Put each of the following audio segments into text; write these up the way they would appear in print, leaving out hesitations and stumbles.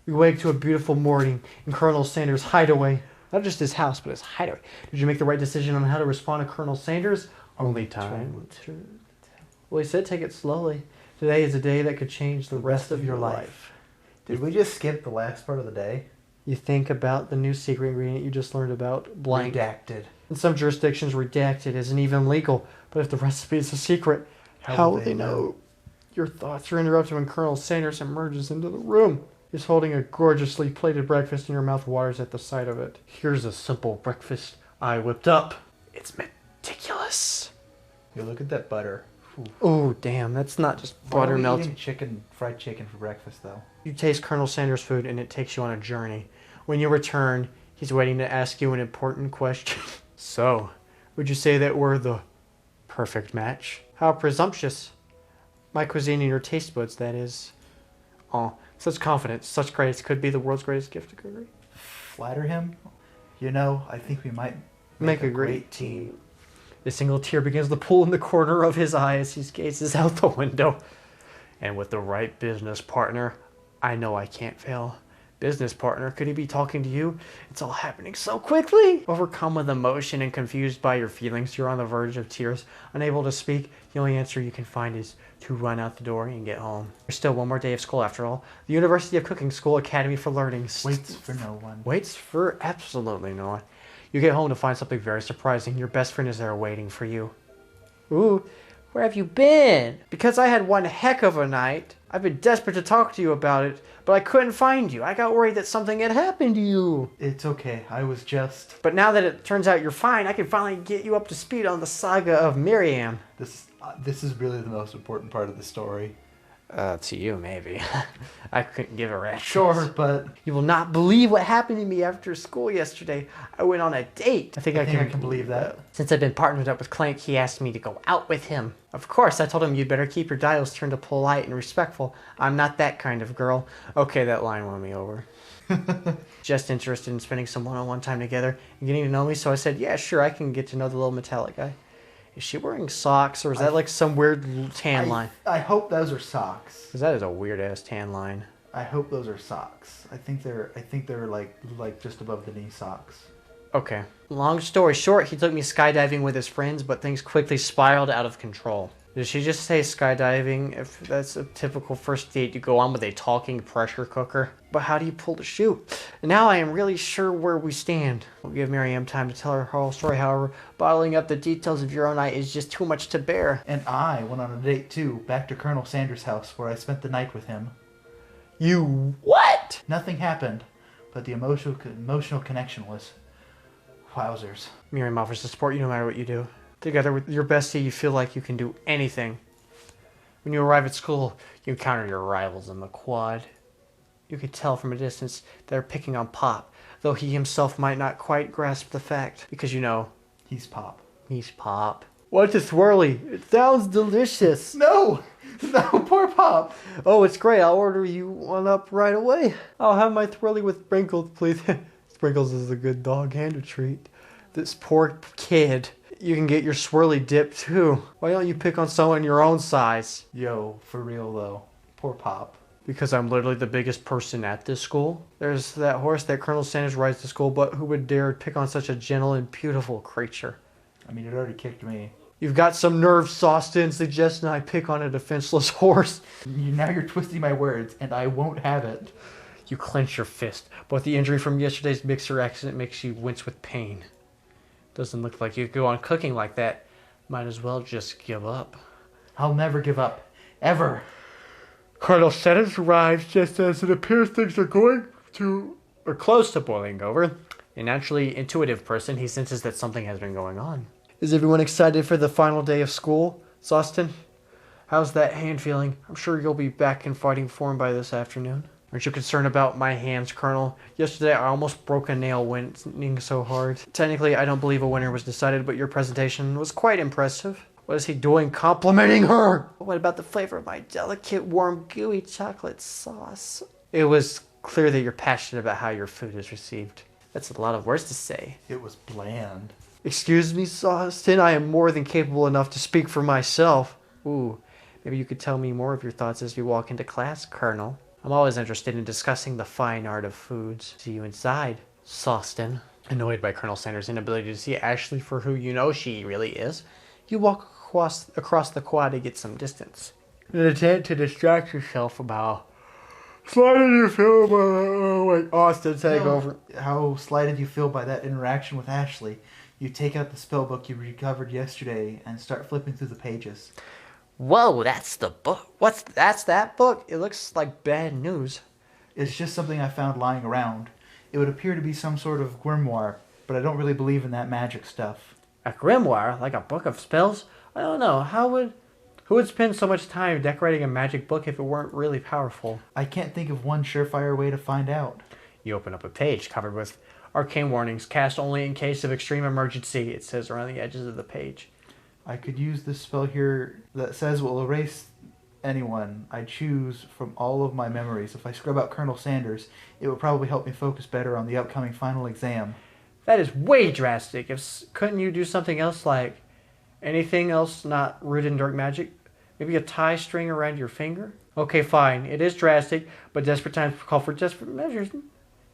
We wake to a beautiful morning in Colonel Sanders' hideaway. Not just his house, but his hideaway. Did you make the right decision on how to respond to Colonel Sanders? Only time. Well, he said take it slowly. Today is a day that could change the rest of your life. Did we just skip the last part of the day? You think about the new secret ingredient you just learned about, blank. Redacted. In some jurisdictions, redacted isn't even legal. But if the recipe is a secret, how will they know? Your thoughts are interrupted when Colonel Sanders emerges into the room. He's holding a gorgeously plated breakfast and your mouth waters at the sight of it. Here's a simple breakfast I whipped up. It's meticulous. Yo, look at that butter. Oh, damn, that's not just butter melted. Fried chicken for breakfast, though. You taste Colonel Sanders' food and it takes you on a journey. When you return, he's waiting to ask you an important question. So, would you say that we're the perfect match? How presumptuous. My cuisine and your taste buds, that is. Oh, such confidence, such grace could be the world's greatest gift to cookery. Flatter him? You know, I think we might make a great team. A single tear begins to pool in the corner of his eye as he gazes out the window. And with the right business partner, I know I can't fail. Business partner, could he be talking to you? It's all happening so quickly. Overcome with emotion and confused by your feelings, you're on the verge of tears. Unable to speak, the only answer you can find is to run out the door and get home. There's still one more day of school after all. The University of Cooking School Academy for Learning. Waits for no one. Waits for absolutely no one. You get home to find something very surprising. Your best friend is there waiting for you. Ooh, where have you been? Because I had one heck of a night. I've been desperate to talk to you about it, but I couldn't find you. I got worried that something had happened to you. It's okay. I was just... But now that it turns out you're fine, I can finally get you up to speed on the saga of Miriam. This is really the most important part of the story. To you, maybe. I couldn't give a rat's. Sure, but... You will not believe what happened to me after school yesterday. I went on a date. I think I can believe that. Since I've been partnered up with Clank, he asked me to go out with him. Of course, I told him you'd better keep your dials turned to polite and respectful. I'm not that kind of girl. Okay, that line won me over. Just interested in spending some one-on-one time together and getting to know me, so I said, yeah, sure, I can get to know the little metallic guy. Is she wearing socks, or is that like some weird tan line? I hope those are socks. Because that is a weird-ass tan line. I hope those are socks. I think they're like just above the knee socks. Okay. Long story short, he took me skydiving with his friends, but things quickly spiraled out of control. Did she just say skydiving? If that's a typical first date, you go on with a talking pressure cooker. But how do you pull the chute? Now I am really sure where we stand. We'll give Miriam time to tell her whole story, however, bottling up the details of your own night is just too much to bear. And I went on a date too, back to Colonel Sanders' house, where I spent the night with him. You what? Nothing happened, but the emotional connection was... wowzers. Miriam offers to support you no matter what you do. Together with your bestie, you feel like you can do anything. When you arrive at school, you encounter your rivals in the quad. You can tell from a distance they're picking on Pop, though he himself might not quite grasp the fact, because you know... He's Pop. He's Pop. What's a swirly? It sounds delicious. No! No, poor Pop. Oh, it's great. I'll order you one up right away. I'll have my swirly with sprinkles, please. Sprinkles is a good dog and a treat. This poor kid. You can get your swirly dip too. Why don't you pick on someone your own size? Yo, for real though. Poor Pop. Because I'm literally the biggest person at this school. There's that horse that Colonel Sanders rides to school, but who would dare pick on such a gentle and beautiful creature? I mean, it already kicked me. You've got some nerve, Sawston, suggesting I pick on a defenseless horse. Now you're twisting my words, and I won't have it. You clench your fist, but the injury from yesterday's mixer accident makes you wince with pain. Doesn't look like you could go on cooking like that. Might as well just give up. I'll never give up. Ever. Colonel Sanders arrives just as it appears things are going to, or close to boiling over. A naturally intuitive person, he senses that something has been going on. Is everyone excited for the final day of school, Sawston? How's that hand feeling? I'm sure you'll be back in fighting form by this afternoon. Aren't you concerned about my hands, Colonel? Yesterday I almost broke a nail winning so hard. Technically, I don't believe a winner was decided, but your presentation was quite impressive. What is he doing complimenting her? What about the flavor of my delicate, warm, gooey chocolate sauce? It was clear that you're passionate about how your food is received. That's a lot of words to say. It was bland. Excuse me, Sawston, I am more than capable enough to speak for myself. Ooh, maybe you could tell me more of your thoughts as we walk into class, Colonel. I'm always interested in discussing the fine art of foods. See you inside, Sawston. Annoyed by Colonel Sanders' inability to see Ashley for who you know she really is, you walk across the quad to get some distance. In an attempt to distract yourself about how slighted you feel by Austin take over. How slighted you feel by that interaction with Ashley. You take out the spell book you recovered yesterday and start flipping through the pages. Whoa, that's the book. That's that book? It looks like bad news. It's just something I found lying around. It would appear to be some sort of grimoire, but I don't really believe in that magic stuff. A grimoire? Like a book of spells? I don't know. Who would spend so much time decorating a magic book if it weren't really powerful? I can't think of one surefire way to find out. You open up a page covered with arcane warnings, cast only in case of extreme emergency, it says around the edges of the page. I could use this spell here that says will erase anyone I choose from all of my memories. If I scrub out Colonel Sanders, it would probably help me focus better on the upcoming final exam. That is way drastic. Couldn't you do something else, like anything else not rooted in dark magic? Maybe a tie string around your finger? Okay, fine. It is drastic, but desperate times call for desperate measures.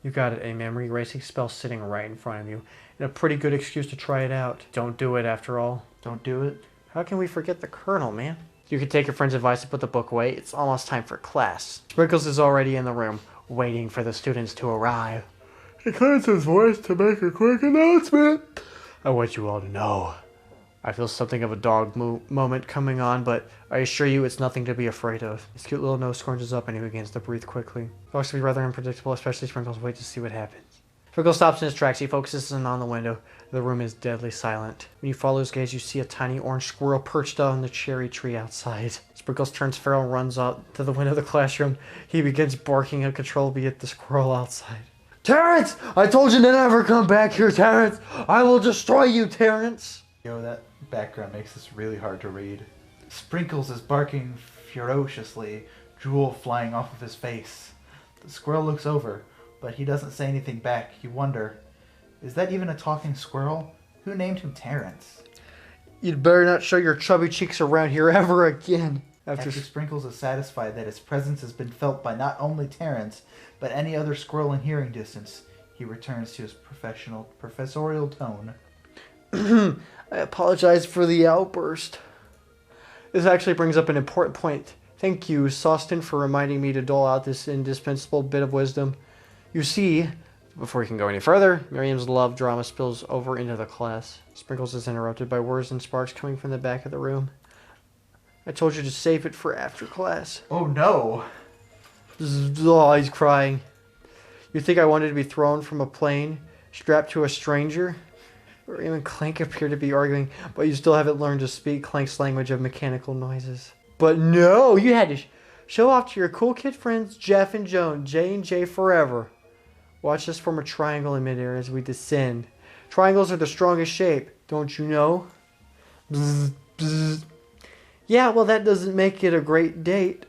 You got it, a memory erasing spell sitting right in front of you, and a pretty good excuse to try it out. Don't do it, after all. Don't do it? How can we forget the Colonel, man? You can take your friend's advice and put the book away. It's almost time for class. Sprinkles is already in the room, waiting for the students to arrive. He clears his voice to make a quick announcement. I want you all to know. I feel something of a dog moment coming on, but I assure you it's nothing to be afraid of. His cute little nose scrunches up and he begins to breathe quickly. Dogs can be rather unpredictable, especially Sprinkles. Wait to see what happens. Sprinkles stops in his tracks. He focuses in on the window. The room is deadly silent. When you follow his gaze, you see a tiny orange squirrel perched on the cherry tree outside. Sprinkles turns feral and runs out to the window of the classroom. He begins barking uncontrollably at the squirrel outside. Terrence! I told you to never come back here, Terrence! I will destroy you, Terrence! Yo, that background makes this really hard to read. Sprinkles is barking ferociously, drool flying off of his face. The squirrel looks over, but he doesn't say anything back. You wonder, is that even a talking squirrel? Who named him Terrence? You'd better not show your chubby cheeks around here ever again. After Sprinkles is satisfied that his presence has been felt by not only Terrence, but any other squirrel in hearing distance, he returns to his professorial tone. I apologize for the outburst. This actually brings up an important point. Thank you, Sawston, for reminding me to dole out this indispensable bit of wisdom. You see, before we can go any further, Miriam's love drama spills over into the class. Sprinkles is interrupted by words and sparks coming from the back of the room. I told you to save it for after class. Oh no! Oh, he's crying. You think I wanted to be thrown from a plane, strapped to a stranger? Miriam and Clank appear to be arguing, but you still haven't learned to speak Clank's language of mechanical noises. But no, you had to show off to your cool kid friends Jeff and Joan, J and J forever. Watch us form a triangle in midair as we descend. Triangles are the strongest shape, don't you know? Bzz, bzz. Yeah, well that doesn't make it a great date.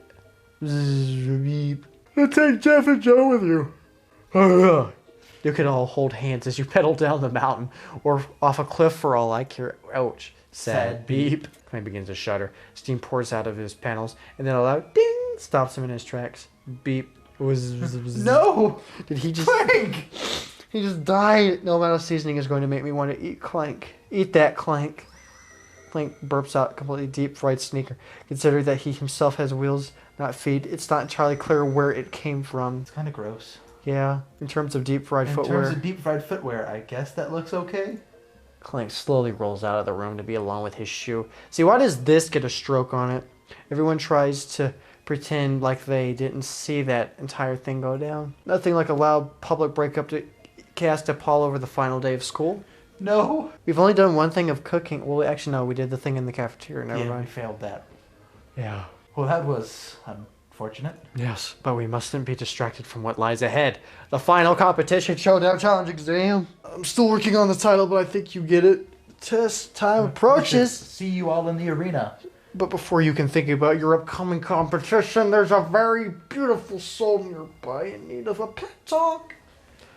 Bzz, beep. Take Jeff and Joan with you. You can all hold hands as you pedal down the mountain or off a cliff for all I care. Ouch. Sad beep. Clank begins to shudder. Steam pours out of his panels, and then a loud ding stops him in his tracks. Beep. No! Did he just... Clank! He just died. No amount of seasoning is going to make me want to eat Clank. Eat that, Clank. Clank burps out completely deep-fried sneaker. Considering that he himself has wheels, not feet, it's not entirely clear where it came from. It's kind of gross. Yeah, in terms of deep-fried footwear. In terms of deep-fried footwear, I guess that looks okay. Clank slowly rolls out of the room to be alone with his shoe. See, why does this get a stroke on it? Everyone tries to pretend like they didn't see that entire thing go down. Nothing like a loud public breakup to cast a pall over the final day of school. No. We've only done one thing of cooking. Well, actually, no, we did the thing in the cafeteria. Never Yeah, mind. we failed that. Yeah. Well, that was unfortunate. Yes, but we mustn't be distracted from what lies ahead. The final competition showdown challenge exam. I'm still working on the title, but I think you get it. Test time approaches. See you all in the arena. But before you can think about your upcoming competition, there's a very beautiful soul nearby in need of a pep talk.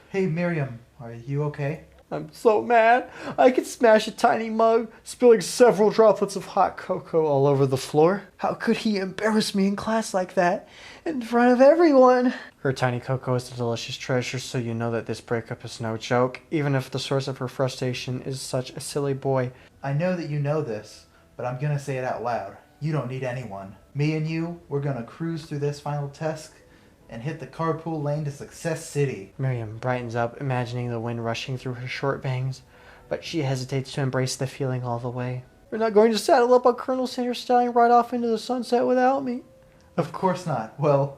Hey, Miriam, are you okay? I'm so mad. I could smash a tiny mug, spilling several droplets of hot cocoa all over the floor. How could he embarrass me in class like that? In front of everyone. Her tiny cocoa is a delicious treasure, so you know that this breakup is no joke, even if the source of her frustration is such a silly boy. I know that you know this, but I'm gonna say it out loud. You don't need anyone. Me and you, we're gonna cruise through this final test and hit the carpool lane to Success City. Miriam brightens up, imagining the wind rushing through her short bangs, but she hesitates to embrace the feeling all the way. You're not going to saddle up on Colonel Sanders Stallion right off into the sunset without me. Of course not. Well,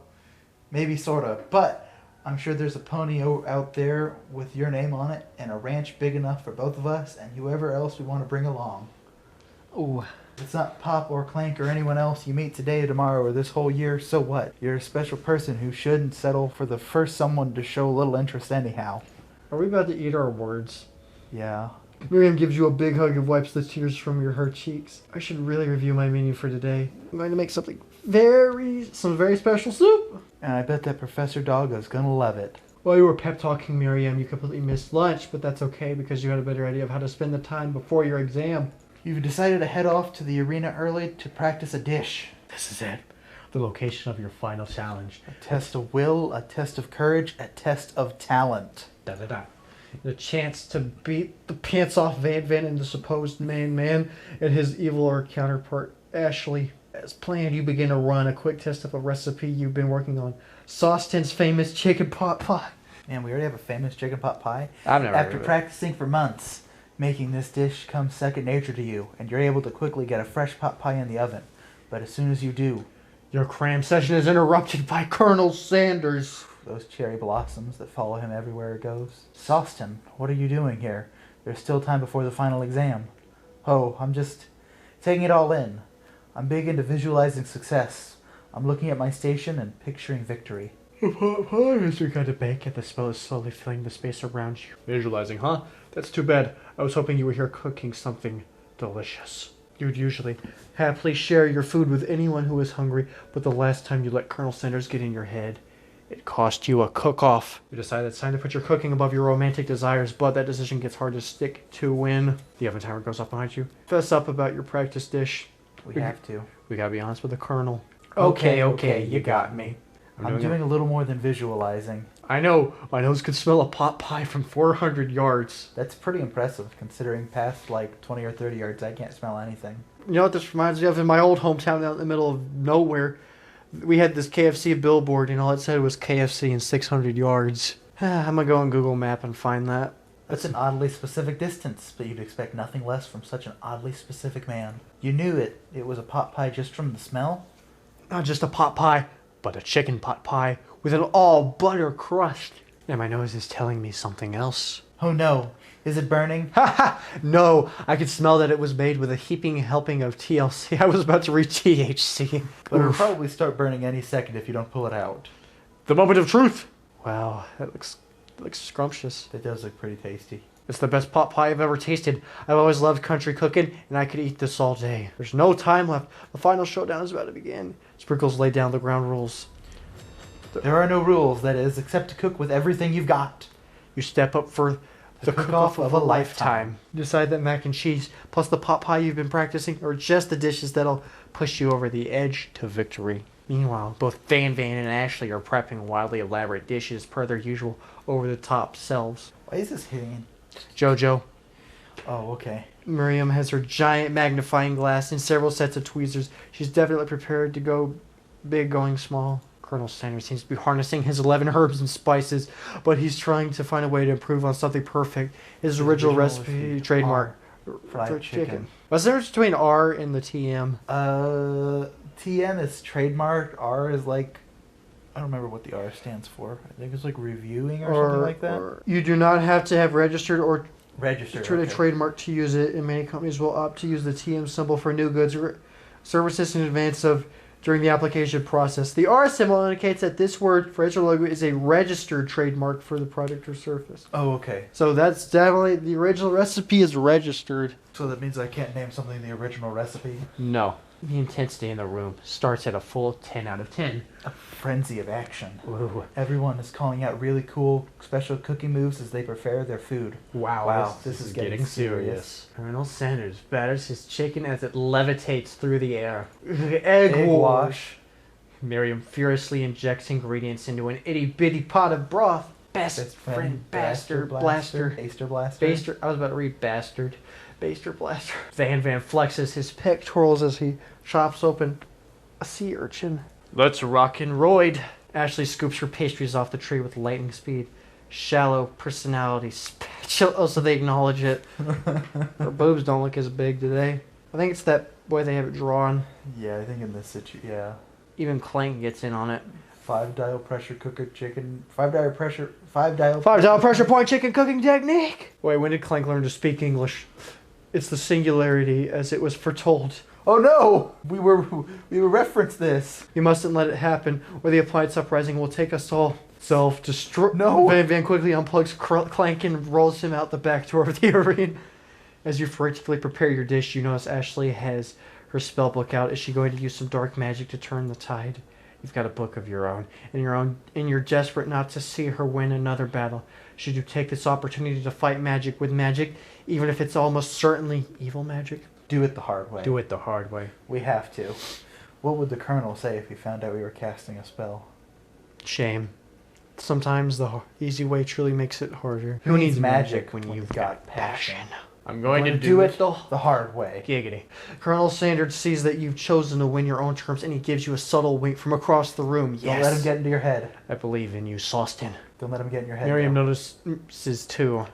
maybe sorta, but I'm sure there's a pony out there with your name on it and a ranch big enough for both of us and whoever else we want to bring along. Ooh. It's not Pop or Clank or anyone else you meet today or tomorrow or this whole year, so what? You're a special person who shouldn't settle for the first someone to show a little interest anyhow. Are we about to eat our words? Yeah. Miriam gives you a big hug and wipes the tears from your hurt cheeks. I should really review my menu for today. I'm going to make some very special soup. And I bet that Professor Doggo's gonna love it. While you were pep talking Miriam, you completely missed lunch, but that's okay because you had a better idea of how to spend the time before your exam. You've decided to head off to the arena early to practice a dish. This is it. The location of your final challenge. A test of will, a test of courage, a test of talent. Da-da-da. The chance to beat the pants off Van Van and the supposed main man and his evil counterpart, Ashley. As planned, you begin to run a quick test of a recipe you've been working on. Sauceton's famous chicken pot pie. Man, we already have a famous chicken pot pie. I've never After practicing for months, making this dish comes second nature to you, and you're able to quickly get a fresh pot pie in the oven. But as soon as you do, your cram session is interrupted by Colonel Sanders. Those cherry blossoms that follow him everywhere he goes. Sauceton, what are you doing here? There's still time before the final exam. Oh, I'm just taking it all in. I'm big into visualizing success. I'm looking at my station and picturing victory. The pot pie is your kind of bake, and the smell is slowly filling the space around you. Visualizing, huh? That's too bad. I was hoping you were here cooking something delicious. You'd usually happily share your food with anyone who is hungry, but the last time you let Colonel Sanders get in your head, it cost you a cook-off. You decide it's time to put your cooking above your romantic desires, but that decision gets hard to stick to when the oven timer goes off behind you. Fess up about your practice dish. We have to. We gotta be honest with the Colonel. Okay, you got me. I'm doing a little more than visualizing. I know. My nose could smell a pot pie from 400 yards. That's pretty impressive, considering past like 20 or 30 yards, I can't smell anything. You know what this reminds me of? In my old hometown out in the middle of nowhere, we had this KFC billboard, and all it said was KFC in 600 yards. I'm gonna go on Google Map and find that. That's an oddly specific distance, but you'd expect nothing less from such an oddly specific man. You knew it was a pot pie just from the smell? Not just a pot pie, but a chicken pot pie with an all-butter crust. And my nose is telling me something else. Oh no, is it burning? Ha ha! No, I could smell that it was made with a heaping helping of TLC. I was about to read THC. But it'll probably start burning any second if you don't pull it out. The moment of truth! Wow, that looks scrumptious. It does look pretty tasty. It's the best pot pie I've ever tasted. I've always loved country cooking, and I could eat this all day. There's no time left. The final showdown is about to begin. Sprinkles lay down the ground rules. There are no rules, that is, except to cook with everything you've got. You step up for the cook-off of a lifetime. Decide that mac and cheese plus the pot pie you've been practicing are just the dishes that'll push you over the edge to victory. Meanwhile, both Van Van and Ashley are prepping wildly elaborate dishes per their usual over-the-top selves. Why is this hitting? Jojo. Oh, okay. Miriam has her giant magnifying glass and several sets of tweezers. She's definitely prepared to go big going small. Colonel Sanders seems to be harnessing his 11 herbs and spices, but he's trying to find a way to improve on something perfect. His original recipe, trademark, fried chicken. What's the difference between R and the TM? TM is trademark. R is like, I don't remember what the R stands for. I think it's like reviewing or something like that. You do not have to have registered or a trademark to use it, and many companies will opt to use the TM symbol for new goods or services in advance of during the application process. The R symbol indicates that this word, phrase, or logo is a registered trademark for the product or service. Oh, okay. So that's definitely, the original recipe is registered. So that means I can't name something the original recipe? No. The intensity in the room starts at a full 10 out of 10. A frenzy of action. Ooh. Everyone is calling out really cool special cooking moves as they prepare their food. Wow, this is getting serious. Colonel Sanders batters his chicken as it levitates through the air. Egg wash. Miriam furiously injects ingredients into an itty-bitty pot of broth. Best friend, bastard, blaster. Baster blaster. Baster, I was about to read bastard. Baster blaster. Van flexes his pectorals as he chops open a sea urchin. Let's rock and roid. Ashley scoops her pastries off the tray with lightning speed. Shallow personality spatula. Oh, so they acknowledge it. Her boobs don't look as big today. I think it's that way they have it drawn. Yeah, I think in this situation, yeah. Even Clank gets in on it. 5-dial pressure cooker chicken. 5-dial pressure point chicken cooking technique. Wait, when did Clank learn to speak English? It's the singularity as it was foretold. Oh no! We were referenced this. You mustn't let it happen, or the applied uprising will take us all. Self-destruct. No! Van quickly unplugs Clank and rolls him out the back door of the arena. As you frantically prepare your dish, you notice Ashley has her spellbook out. Is she going to use some dark magic to turn the tide? You've got a book of your own, and you're desperate not to see her win another battle. Should you take this opportunity to fight magic with magic, even if it's almost certainly evil magic? Do it the hard way. Do it the hard way. We have to. What would the Colonel say if he found out we were casting a spell? Shame. Sometimes the easy way truly makes it harder. Who needs magic when you've got passion? I'm going to do it the hard way. Giggity. Colonel Sanders sees that you've chosen to win your own terms, and he gives you a subtle wink from across the room. Yes. Don't let him get into your head. I believe in you, Sawston. Don't let him get in your head. Miriam notices too.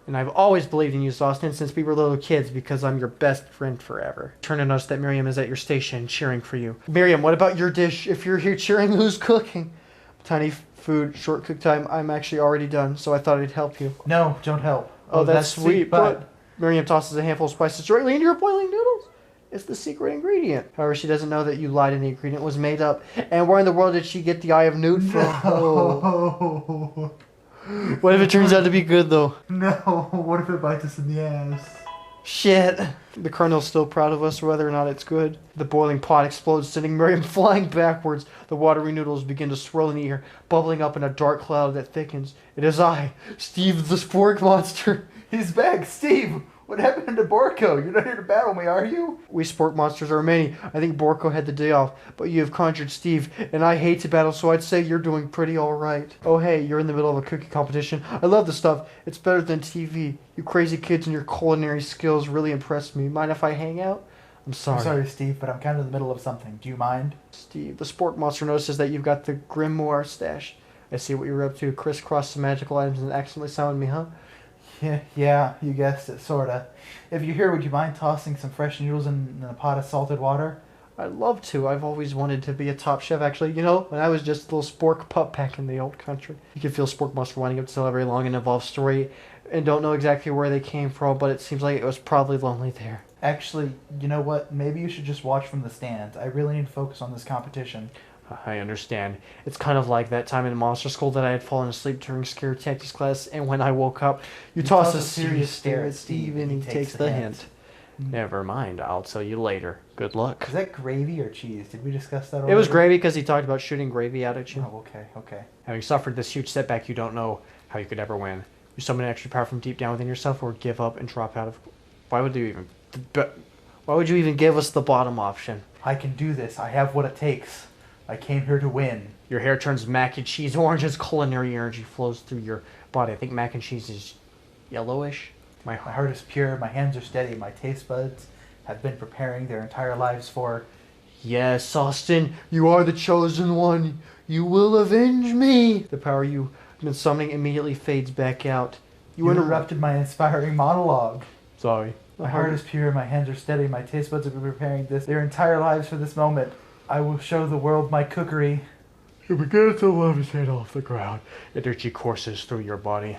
And I've always believed in you, Sawston, since we were little kids, because I'm your best friend forever. Turn to notice that Miriam is at your station, cheering for you. Miriam, what about your dish? If you're here cheering, who's cooking? Tiny food, short cook time. I'm actually already done, so I thought I'd help you. No, don't help. Oh, that's sweet, but... Miriam tosses a handful of spices directly into your boiling noodles. It's the secret ingredient. However, she doesn't know that you lied and the ingredient was made up. And where in the world did she get the eye of Newt from? No. What if it turns out to be good, though? No. What if it bites us in the ass? Shit. The Colonel's still proud of us, whether or not it's good. The boiling pot explodes, sending Miriam flying backwards. The watery noodles begin to swirl in the air, bubbling up in a dark cloud that thickens. It is I, Steve the Spork Monster. He's back, Steve! What happened to Borko? You're not here to battle me, are you? We sport monsters are many. I think Borko had the day off, but you have conjured Steve, and I hate to battle, so I'd say you're doing pretty alright. Oh hey, you're in the middle of a cookie competition. I love the stuff. It's better than TV. You crazy kids and your culinary skills really impress me. Mind if I hang out? I'm sorry. I'm sorry, Steve, but I'm kind of in the middle of something. Do you mind? Steve, the sport monster notices that you've got the grimoire stash. I see what you're up to. Crisscross some magical items and accidentally summoned me, huh? Yeah, you guessed it, sorta. If you're here, would you mind tossing some fresh noodles in a pot of salted water? I'd love to. I've always wanted to be a top chef, actually. You know, when I was just a little spork pup back in the old country. You can feel Spork Monster winding up to tell a very long and involved story, and don't know exactly where they came from, but it seems like it was probably lonely there. Actually, you know what? Maybe you should just watch from the stands. I really need to focus on this competition. I understand. It's kind of like that time in monster school that I had fallen asleep during scare tactics class, and when I woke up, you toss a serious stare at Steve, and he takes the hint. Never mind, I'll tell you later. Good luck. Is that gravy or cheese? Did we discuss that already? It was gravy because he talked about shooting gravy out at you. Oh, okay. Having suffered this huge setback, you don't know how you could ever win. You summon extra power from deep down within yourself, or give up and drop out of... Why would you even give us the bottom option? I can do this. I have what it takes. I came here to win. Your hair turns mac and cheese orange as culinary energy flows through your body. I think mac and cheese is yellowish. My heart is pure, my hands are steady, my taste buds have been preparing their entire lives for... Yes, Austin, you are the chosen one. You will avenge me. The power you've been summoning immediately fades back out. You interrupted my inspiring monologue. Sorry. My heart is pure, my hands are steady, my taste buds have been preparing their entire lives for this moment. I will show the world my cookery. You begin to levitate off the ground. Energy courses through your body.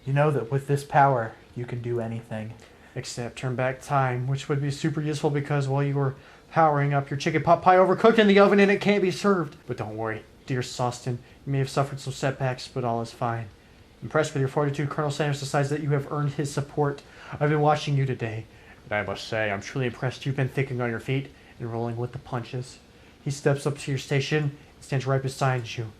You know that with this power, you can do anything. Except turn back time, which would be super useful because while you were powering up, your chicken pot pie overcooked in the oven and it can't be served. But don't worry, dear Sawston, you may have suffered some setbacks, but all is fine. Impressed with your fortitude, Colonel Sanders decides that you have earned his support. I've been watching you today, and I must say I'm truly impressed you've been thinking on your feet. and rolling with the punches. He steps up to your station and stands right beside you.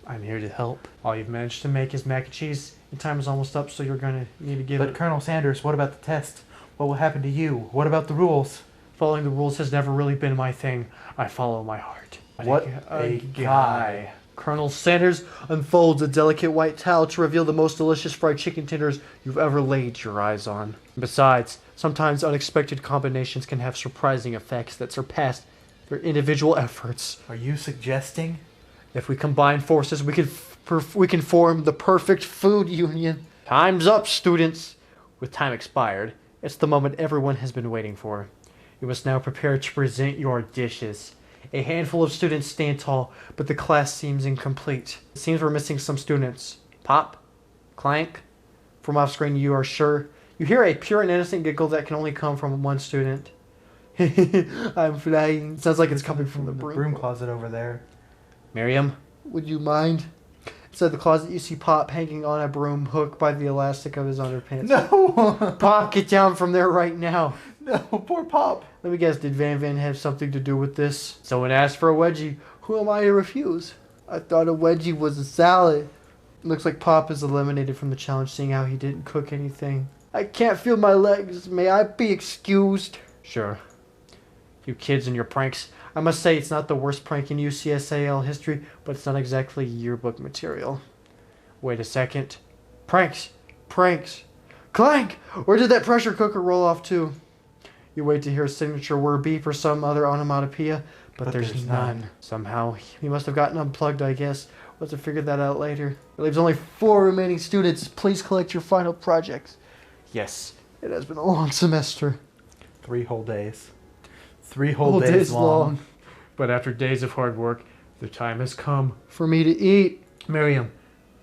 I'm here to help. All you've managed to make is mac and cheese, and time is almost up, so you're gonna need to give it... But Colonel Sanders, what about the test? What will happen to you? What about the rules? Following the rules has never really been my thing. I follow my heart. What a guy. Colonel Sanders unfolds a delicate white towel to reveal the most delicious fried chicken tenders you've ever laid your eyes on. Besides, sometimes unexpected combinations can have surprising effects that surpass their individual efforts. Are you suggesting? If we combine forces, we can form the perfect food union. Time's up, students. With time expired, it's the moment everyone has been waiting for. You must now prepare to present your dishes. A handful of students stand tall, but the class seems incomplete. It seems we're missing some students. Pop? Clank? From off screen, you are sure. You hear a pure and innocent giggle that can only come from one student. I'm flying. Sounds like it's coming from the broom closet over there. Miriam, would you mind? Inside the closet, you see Pop hanging on a broom hook by the elastic of his underpants. No! Pop, get down from there right now. No, poor Pop. Let me guess, did Van have something to do with this? Someone asked for a wedgie. Who am I to refuse? I thought a wedgie was a salad. Looks like Pop is eliminated from the challenge, seeing how he didn't cook anything. I can't feel my legs. May I be excused? Sure. You kids and your pranks. I must say it's not the worst prank in UCSAL history, but it's not exactly yearbook material. Wait a second. Pranks! Pranks! Clank! Where did that pressure cooker roll off to? You wait to hear a signature word beep or some other onomatopoeia, but there's none. Somehow, he must have gotten unplugged, I guess. We'll have to figure that out later. It leaves only 4 remaining students. Please collect your final projects. Yes, it has been a long semester. 3 whole days. 3 whole days long. But after days of hard work, the time has come for me to eat. Miriam,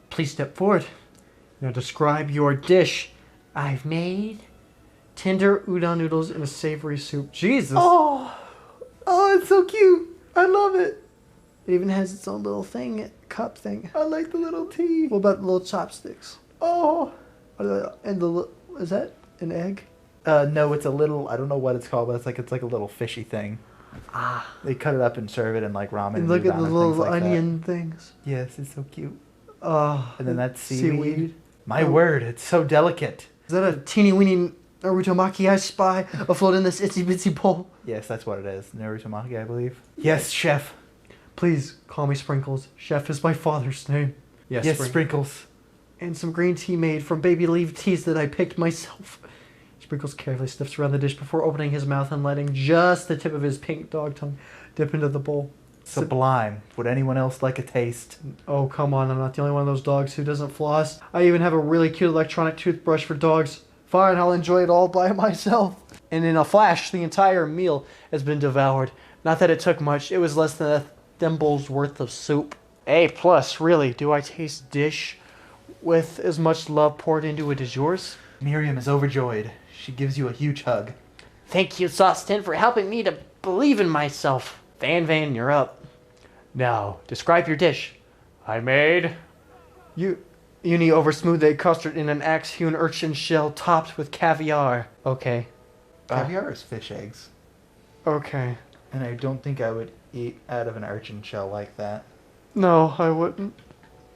please step forward. Now describe your dish. I've made tender udon noodles in a savory soup. Jesus. Oh, it's so cute. I love it. It even has its own little thing, cup thing. I like the little tea. What about the little chopsticks? Oh. And is that an egg? No, it's a little, I don't know what it's called, but it's like a little fishy thing. Ah. They cut it up and serve it in like ramen. And look at the little onion things. Yes, it's so cute. Oh. And then that's seaweed. My word, it's so delicate. Is that a teeny weeny Naruto Maki I spy afloat in this itsy bitsy bowl? Yes, that's what it is. Naruto Maki, I believe. Yes, chef. Please call me Sprinkles. Chef is my father's name. Yes, Sprinkles. And some green tea made from baby leaf teas that I picked myself. Sprinkles carefully sniffs around the dish before opening his mouth and letting just the tip of his pink dog tongue dip into the bowl. Sublime. Would anyone else like a taste? Oh, come on. I'm not the only one of those dogs who doesn't floss. I even have a really cute electronic toothbrush for dogs. Fine, I'll enjoy it all by myself. And in a flash, the entire meal has been devoured. Not that it took much. It was less than a thimble's worth of soup. A+, really. Do I taste dish with as much love poured into it as yours? Miriam is overjoyed. She gives you a huge hug. Thank you, Sauce Tin, for helping me to believe in myself. Van, you're up. Now, describe your dish. I made... Uni over smooth egg custard in an axe-hewn urchin shell topped with caviar. Okay. Caviar is fish eggs. Okay. And I don't think I would eat out of an urchin shell like that. No, I wouldn't.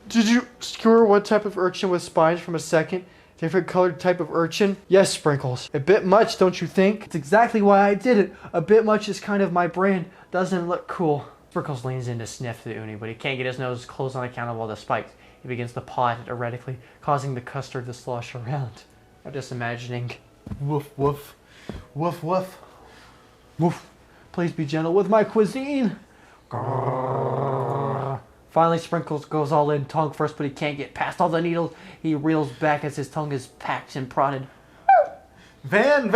Did you skewer one type of urchin with spines from a second, different colored type of urchin? Yes, Sprinkles. A bit much, don't you think? It's exactly why I did it. A bit much is kind of my brand. Doesn't look cool. Sprinkles leans in to sniff the uni, but he can't get his nose closed on account of all the spikes. He begins to paw at it erratically, causing the custard to slosh around. I'm just imagining. Woof, woof. Woof, woof. Woof. Please be gentle with my cuisine. Grrr. Finally, Sprinkles goes all in, tongue first, but he can't get past all the needles. He reels back as his tongue is packed and prodded. Van!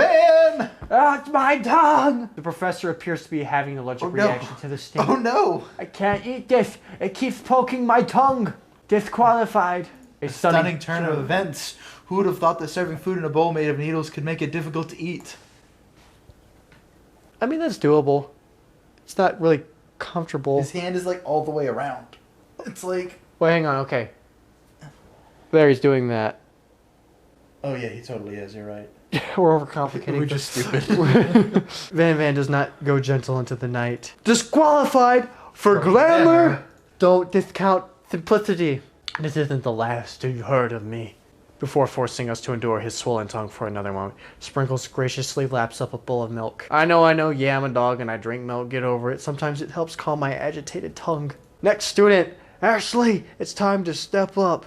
Ah, it's my tongue! The professor appears to be having an allergic reaction to the sting. Oh no! I can't eat this. It keeps poking my tongue. Disqualified. A stunning turn of events. Who would have thought that serving food in a bowl made of needles could make it difficult to eat? I mean, that's doable. It's not really comfortable. His hand is like all the way around. It's like... Wait, hang on, okay. There, he's doing that. Oh yeah, he totally is. You're right. We're overcomplicating. We're just stupid. Van Van does not go gentle into the night. Disqualified for From glamour. glamour. Don't discount simplicity. This isn't the last you heard of me. Before forcing us to endure his swollen tongue for another moment, Sprinkles graciously laps up a bowl of milk. I know, yeah, I'm a dog and I drink milk, get over it. Sometimes it helps calm my agitated tongue. Next student, Ashley, it's time to step up.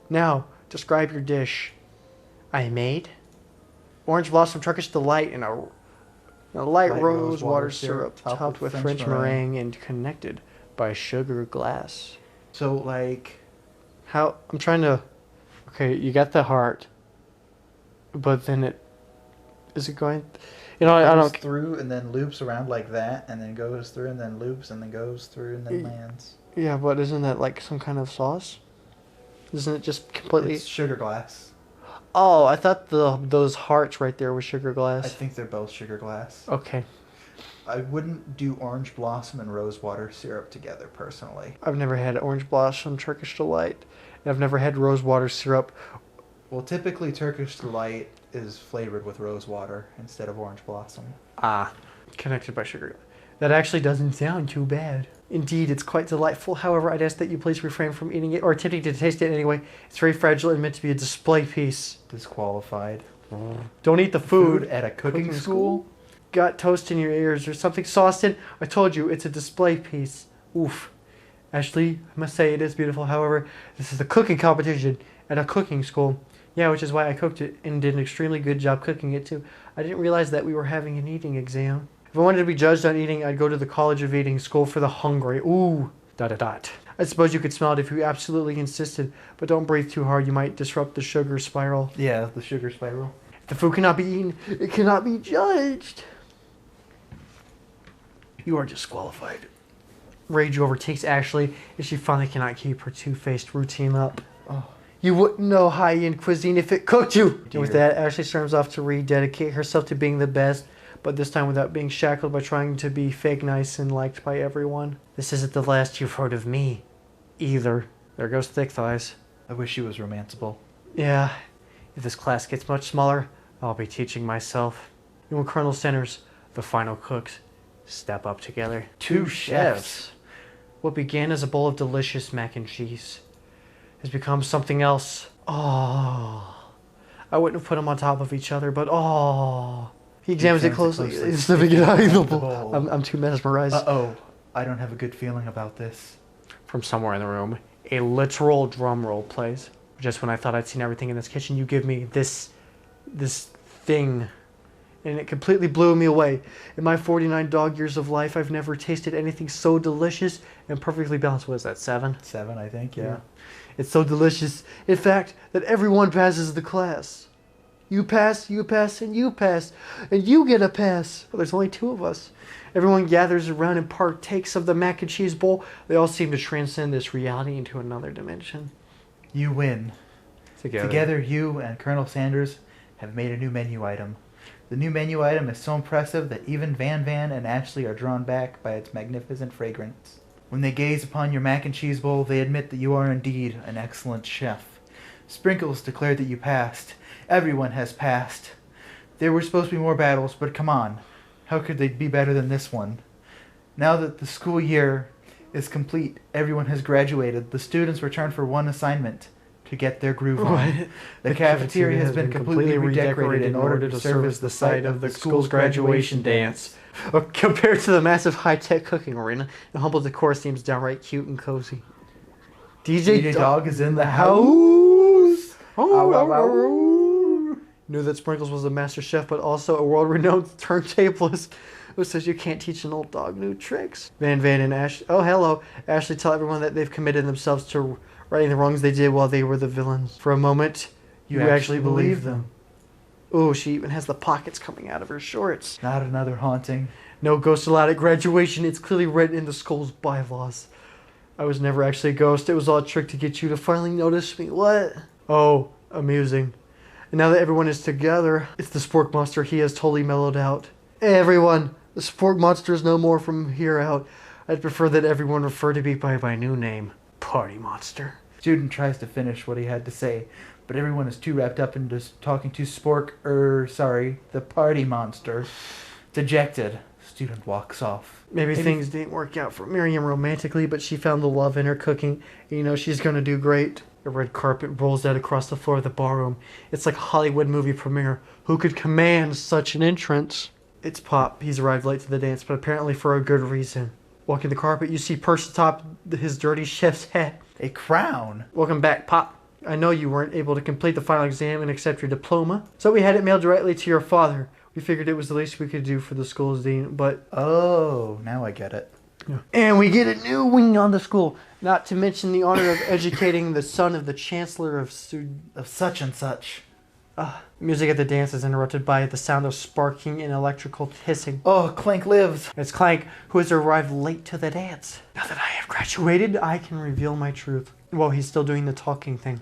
Now, describe your dish. I made orange blossom Turkish delight in a light rose water syrup topped with French meringue and connected by sugar glass. So like, How, I'm trying to... Okay, you got the heart, but then is it going, I goes don't, through and then loops around like that, and then goes through and then loops and then goes through and then lands. yeah, but isn't that like some kind of sauce? Isn't it just completely, It's sugar glass. oh, I thought those hearts right there were sugar I glass. think they're both sugar glass. Okay, I wouldn't do orange blossom and rose water syrup together personally. I've never had orange blossom Turkish delight, and I've never had rose water syrup. Well, typically Turkish delight is flavored with rose water instead of orange blossom. Connected by sugar. That actually doesn't sound too bad. Indeed, it's quite delightful. However, I'd ask that you please refrain from eating it or attempting to taste it anyway. It's very fragile and meant to be a display piece. Disqualified. Don't eat the food. At a cooking school? Got toast in your ears or something sauced in. I told you, it's a display piece. Oof. Ashley, I must say it is beautiful. However, this is a cooking competition at a cooking school. Yeah, which is why I cooked it and did an extremely good job cooking it too. I didn't realize that we were having an eating exam. If I wanted to be judged on eating, I'd go to the College of Eating, School for the Hungry. Ooh, ... I suppose you could smell it if you absolutely insisted, but don't breathe too hard. You might disrupt the sugar spiral. Yeah, the sugar spiral. If the food cannot be eaten, it cannot be judged. You are disqualified. Rage overtakes Ashley as she finally cannot keep her two-faced routine up. Oh. You wouldn't know high-end cuisine if it cooked you. And with Dear. that, Ashley storms off to rededicate herself to being the best, but this time without being shackled by trying to be fake nice and liked by everyone. This isn't the last you've heard of me, either. There goes Thick Thighs. I wish she was romanceable. Yeah, if this class gets much smaller, I'll be teaching myself. And when Colonel Sanders, the final cooks, step up together. Two chefs. What began as a bowl of delicious mac and cheese has become something else. Oh, I wouldn't have put them on top of each other, but oh. He examines it closely. It's the beginning of the bowl. I'm too mesmerized. Uh-oh. I don't have a good feeling about this. From somewhere in the room, a literal drum roll plays. Just when I thought I'd seen everything in this kitchen, you give me this thing. And it completely blew me away. In my 49 dog years of life, I've never tasted anything so delicious and perfectly balanced. What is that, 7? 7, I think, yeah. It's so delicious, in fact, that everyone passes the class. You pass, and you pass, and you get a pass. Well, there's only 2 of us. Everyone gathers around and partakes of the mac and cheese bowl. They all seem to transcend this reality into another dimension. You win. Together, you and Colonel Sanders have made a new menu item. The new menu item is so impressive that even Van Van and Ashley are drawn back by its magnificent fragrance. When they gaze upon your mac and cheese bowl, they admit that you are indeed an excellent chef. Sprinkles declared that you passed. Everyone has passed. There were supposed to be more battles, but come on. How could they be better than this one? Now that the school year is complete, everyone has graduated. The students return for one assignment: to get their groove on. The cafeteria has been completely redecorated in order to serve as the site of the school's graduation dance. Compared to the massive high-tech cooking arena, the humble decor seems downright cute and cozy. DJ Dog is in the house. Knew that Sprinkles was a master chef, but also a world-renowned turntablist who says you can't teach an old dog new tricks. Van Van and Ashley... Oh, hello. Ashley tell everyone that they've committed themselves to righting the wrongs they did while they were the villains. For a moment, you actually believe them. Oh, she even has the pockets coming out of her shorts. Not another haunting. No ghosts allowed at graduation. It's clearly written in the school's bylaws. I was never actually a ghost. It was all a trick to get you to finally notice me. What? Oh, amusing. And now that everyone is together, it's the Spork Monster. He has totally mellowed out. Everyone, the Spork Monster is no more from here out. I'd prefer that everyone refer to me by my new name, Party Monster. Student tries to finish what he had to say, but everyone is too wrapped up in just talking to the party monster. Dejected, student walks off. Maybe things didn't work out for Miriam romantically, but she found the love in her cooking. You know, she's going to do great. A red carpet rolls out across the floor of the ballroom. It's like a Hollywood movie premiere. Who could command such an entrance? It's Pop. He's arrived late to the dance, but apparently for a good reason. Walking the carpet, you see perched atop his dirty chef's hat. A crown? Welcome back, Pop. I know you weren't able to complete the final exam and accept your diploma, so we had it mailed directly to your father. We figured it was the least we could do for the school's dean, but... Oh, now I get it. Yeah. And we get a new wing on the school, not to mention the honor of educating the son of the chancellor of such and such. Music at the dance is interrupted by the sound of sparking and electrical hissing. Oh, Clank lives. It's Clank, who has arrived late to the dance. Now that I have graduated, I can reveal my truth. Well, he's still doing the talking thing.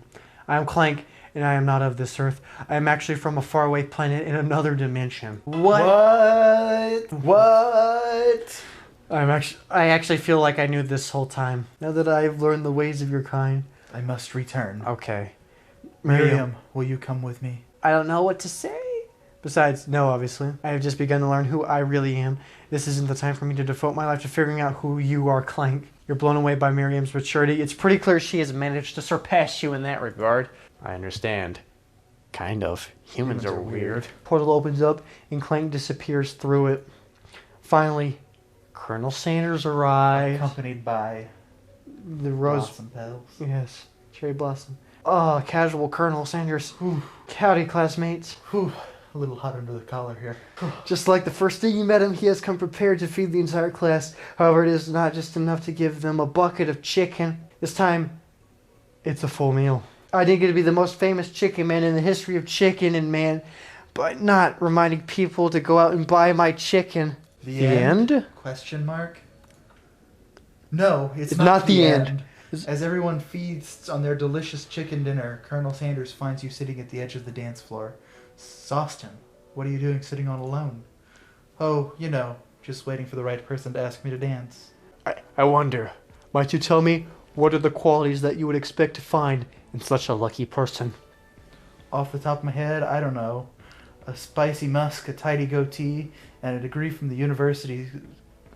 I am Clank, and I am not of this earth. I am actually from a faraway planet in another dimension. What? I actually feel like I knew this whole time. Now that I have learned the ways of your kind. I must return. Okay. Miriam, will you come with me? I don't know what to say. Besides, no, obviously. I have just begun to learn who I really am. This isn't the time for me to devote my life to figuring out who you are, Clank. You're blown away by Miriam's maturity. It's pretty clear she has managed to surpass you in that regard. I understand. Kind of. Humans are weird. Portal opens up and Clank disappears through it. Finally, Colonel Sanders arrives. Accompanied by the rose blossom petals. Yes, cherry blossom. Oh, casual Colonel Sanders. Whew. Howdy, classmates. Whew. A little hot under the collar here. Just like the first day you met him, he has come prepared to feed the entire class. However, it is not just enough to give them a bucket of chicken. This time, it's a full meal. I didn't get to be the most famous chicken man in the history of chicken and man, but not reminding people to go out and buy my chicken. The end? Question mark? No, it's not the end. As everyone feasts on their delicious chicken dinner, Colonel Sanders finds you sitting at the edge of the dance floor. Sawston, what are you doing sitting on alone? Oh, you know, just waiting for the right person to ask me to dance. I wonder, might you tell me what are the qualities that you would expect to find in such a lucky person? Off the top of my head, I don't know. A spicy musk, a tidy goatee, and a degree from the University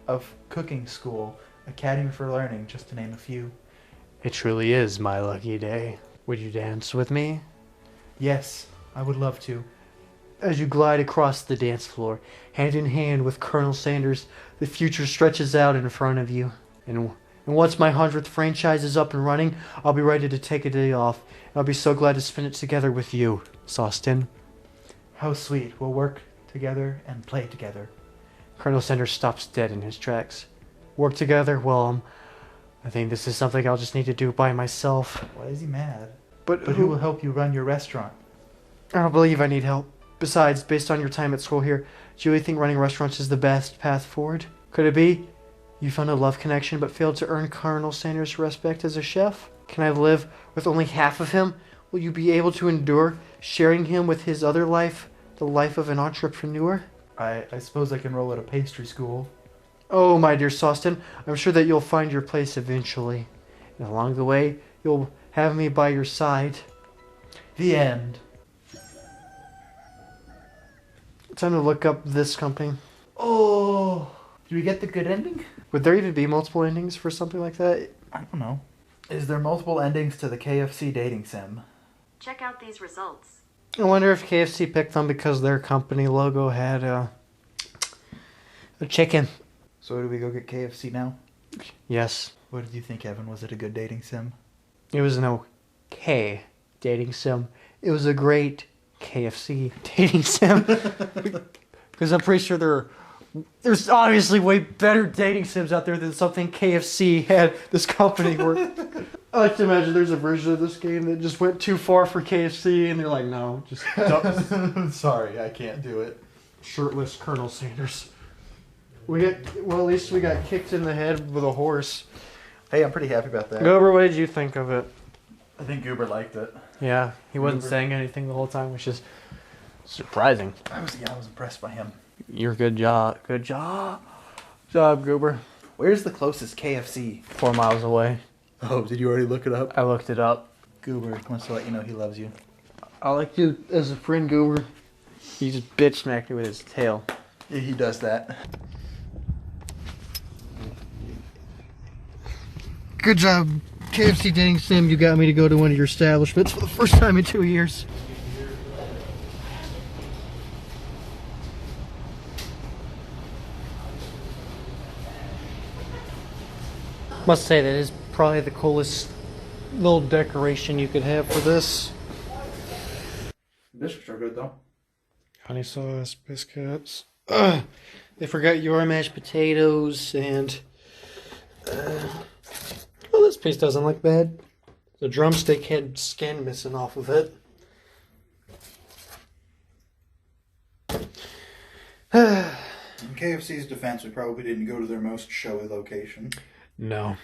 of Cooking School, Academy for Learning, just to name a few. It truly is my lucky day. Would you dance with me? Yes, I would love to. As you glide across the dance floor, hand in hand with Colonel Sanders, the future stretches out in front of you. And once my 100th franchise is up and running, I'll be ready to take a day off. I'll be so glad to spend it together with you, Sawston. How sweet. We'll work together and play together. Colonel Sanders stops dead in his tracks. Work together? Well, I think this is something I'll just need to do by myself. Why is he mad? But who will help you run your restaurant? I don't believe I need help. Besides, based on your time at school here, do you really think running restaurants is the best path forward? Could it be you found a love connection but failed to earn Colonel Sanders' respect as a chef? Can I live with only half of him? Will you be able to endure sharing him with his other life, the life of an entrepreneur? I suppose I can roll at a pastry school. Oh, my dear Sawston, I'm sure that you'll find your place eventually. And along the way, you'll have me by your side. The end. Time to look up this company. Oh, do we get the good ending? Would there even be multiple endings for something like that? I don't know. Is there multiple endings to the KFC dating sim? Check out these results. I wonder if KFC picked them because their company logo had a chicken. So do we go get KFC now? Yes. What did you think, Evan? Was it a good dating sim? It was an okay dating sim. It was a great KFC dating sim. Because I'm pretty sure there's obviously way better dating sims out there than something KFC had this company work. I like to imagine there's a version of this game that just went too far for KFC and they're like, no, just sorry, I can't do it. Shirtless Colonel Sanders. At least we got kicked in the head with a horse. Hey, I'm pretty happy about that. Goober, what did you think of it? I think Goober liked it. Yeah, he wasn't saying anything the whole time, which is surprising. I was impressed by him. Your good job. Good job, Goober. Where's the closest KFC? 4 miles away. Oh, did you already look it up? I looked it up. Goober wants to let you know he loves you. I like you as a friend, Goober. He just bitch smacked me with his tail. Yeah, he does that. Good job, KFC dating sim. You got me to go to one of your establishments for the first time in 2 years. Must say that is probably the coolest little decoration you could have for this. Biscuits are good though. Honey sauce, biscuits. Ugh. They forgot your mashed potatoes and... well, this piece doesn't look bad. The drumstick had skin missing off of it. In KFC's defense, we probably didn't go to their most showy location. No.